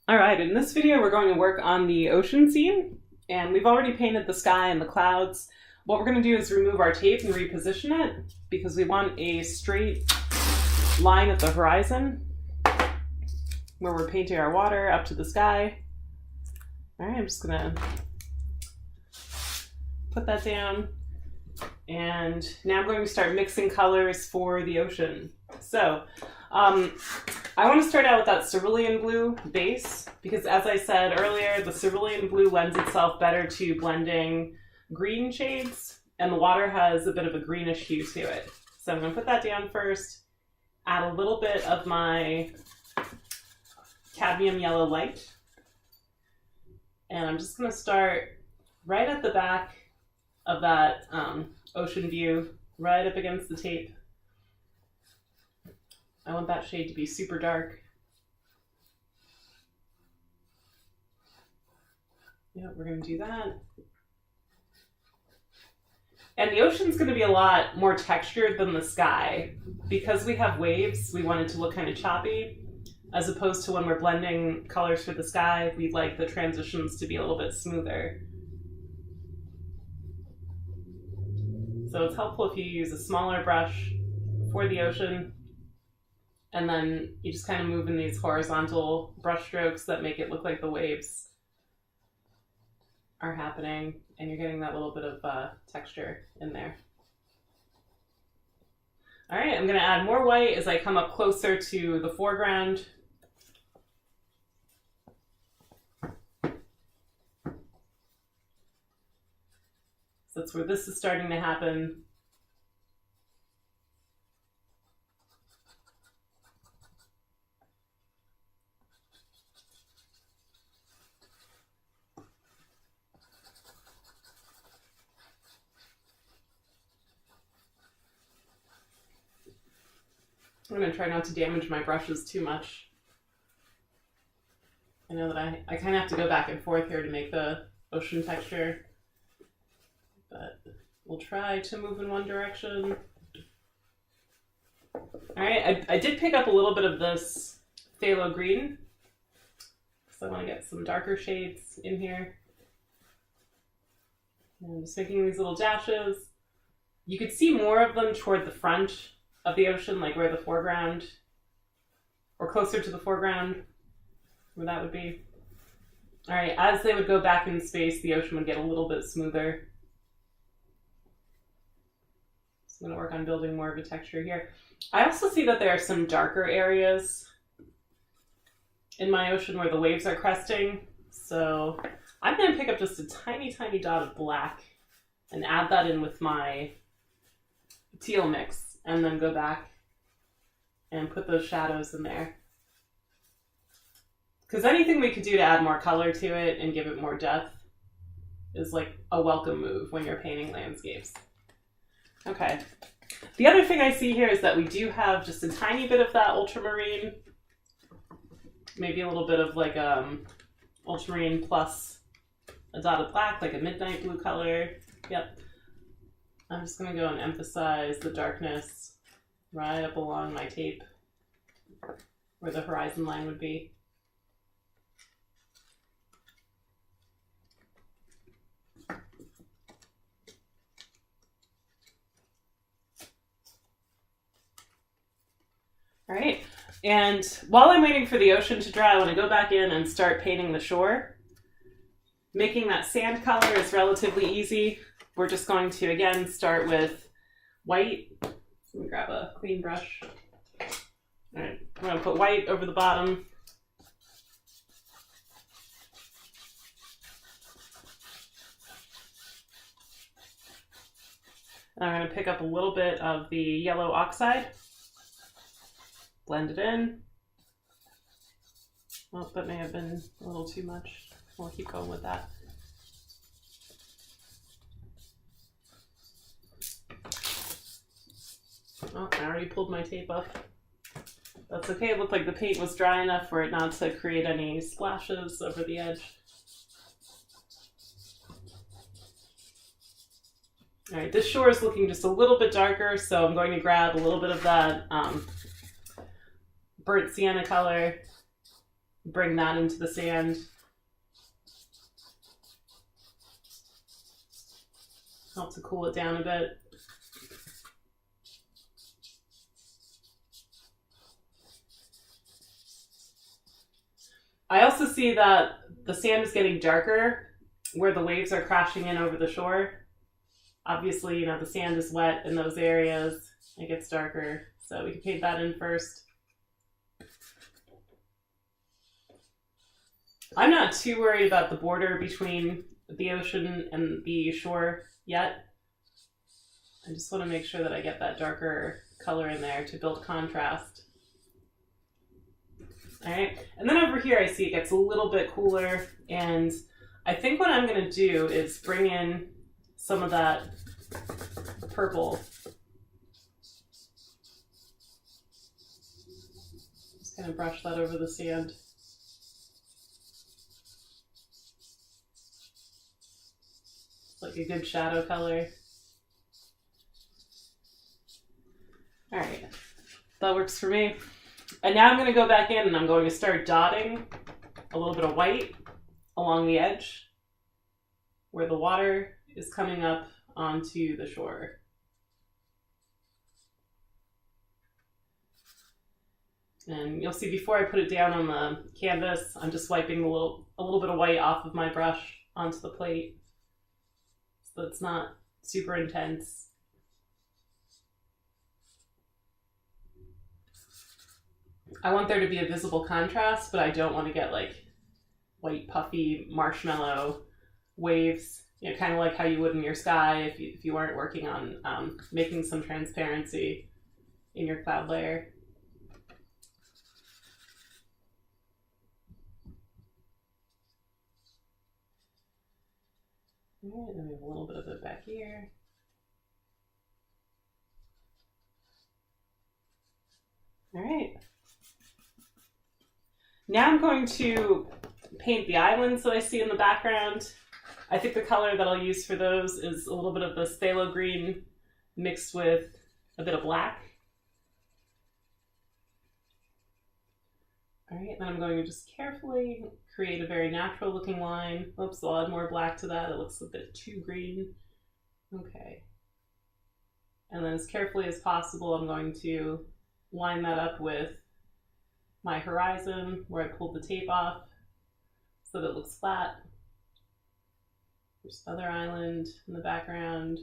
All right, in this video we're going to work on the ocean scene, and we've already painted the sky and the clouds. What we're going to do is remove our tape and reposition it because we want a straight line at the horizon where we're painting our water up to the sky. All right, I'm just going to put that down, and now I'm going to start mixing colors for the ocean. So, I want to start out with that cerulean blue base because, as I said earlier, the cerulean blue lends itself better to blending green shades, and the water has a bit of a greenish hue to it. So I'm going to put that down first, add a little bit of my cadmium yellow light, and I'm just going to start right at the back of that ocean view, right up against the tape. I want that shade to be super dark. Yeah, we're going to do that. And the ocean's going to be a lot more textured than the sky. Because we have waves, we want it to look kind of choppy, as opposed to when we're blending colors for the sky, we'd like the transitions to be a little bit smoother. So it's helpful if you use a smaller brush for the ocean, and then you just kind of move in these horizontal brush strokes that make it look like the waves are happening, and you're getting that little bit of texture in there. All right, I'm going to add more white as I come up closer to the foreground. So that's where this is starting to happen. I'm going to try not to damage my brushes too much. I know that I kind of have to go back and forth here to make the ocean texture, but we'll try to move in one direction. All right, I did pick up a little bit of this phthalo green, so I want to get some darker shades in here. And I'm just making these little dashes. You could see more of them toward the front of the ocean, like where the foreground, or closer to the foreground, where that would be. All right, as they would go back in space, the ocean would get a little bit smoother. So I'm going to work on building more of a texture here. I also see that there are some darker areas in my ocean where the waves are cresting. So I'm going to pick up just a tiny, tiny dot of black and add that in with my teal mix, and then go back and put those shadows in there. Because anything we could do to add more color to it and give it more depth is like a welcome move when you're painting landscapes. Okay. The other thing I see here is that we do have just a tiny bit of that ultramarine, maybe a little bit of like ultramarine plus a dot of black, like a midnight blue color. Yep. I'm just going to go and emphasize the darkness right up along my tape where the horizon line would be. All right, and while I'm waiting for the ocean to dry, I want to go back in and start painting the shore. Making that sand color is relatively easy. We're just going to, again, start with white. Let me grab a clean brush. All right, I'm going to put white over the bottom. And I'm going to pick up a little bit of the yellow oxide. Blend it in. Well, that may have been a little too much. We'll keep going with that. Oh, I already pulled my tape up. That's okay. It looked like the paint was dry enough for it not to create any splashes over the edge. All right, this shore is looking just a little bit darker, so I'm going to grab a little bit of that burnt sienna color bring that into the sand. Help to cool it down a bit. I also see that the sand is getting darker where the waves are crashing in over the shore. Obviously, you know, the sand is wet in those areas. It gets darker. So we can paint that in first. I'm not too worried about the border between the ocean and the shore yet. I just want to make sure that I get that darker color in there to build contrast. All right, and then over here I see it gets a little bit cooler, and I think what I'm going to do is bring in some of that purple. Just kind of brush that over the sand. It's like a good shadow color. All right, that works for me. And now I'm going to go back in and I'm going to start dotting a little bit of white along the edge where the water is coming up onto the shore. And you'll see before I put it down on the canvas, I'm just wiping a little bit of white off of my brush onto the plate so it's not super intense. I want there to be a visible contrast, but I don't want to get like white puffy marshmallow waves, you know, kind of like how you would in your sky if you weren't working on making some transparency in your cloud layer. All right, then we have a little bit of it back here. All right. Now I'm going to paint the islands that I see in the background. I think the color that I'll use for those is a little bit of the phthalo green mixed with a bit of black. All right, then I'm going to just carefully create a very natural looking line. Oops, I'll add more black to that. It looks a bit too green. Okay. And then as carefully as possible, I'm going to line that up with my horizon where I pulled the tape off so that it looks flat. There's another island in the background.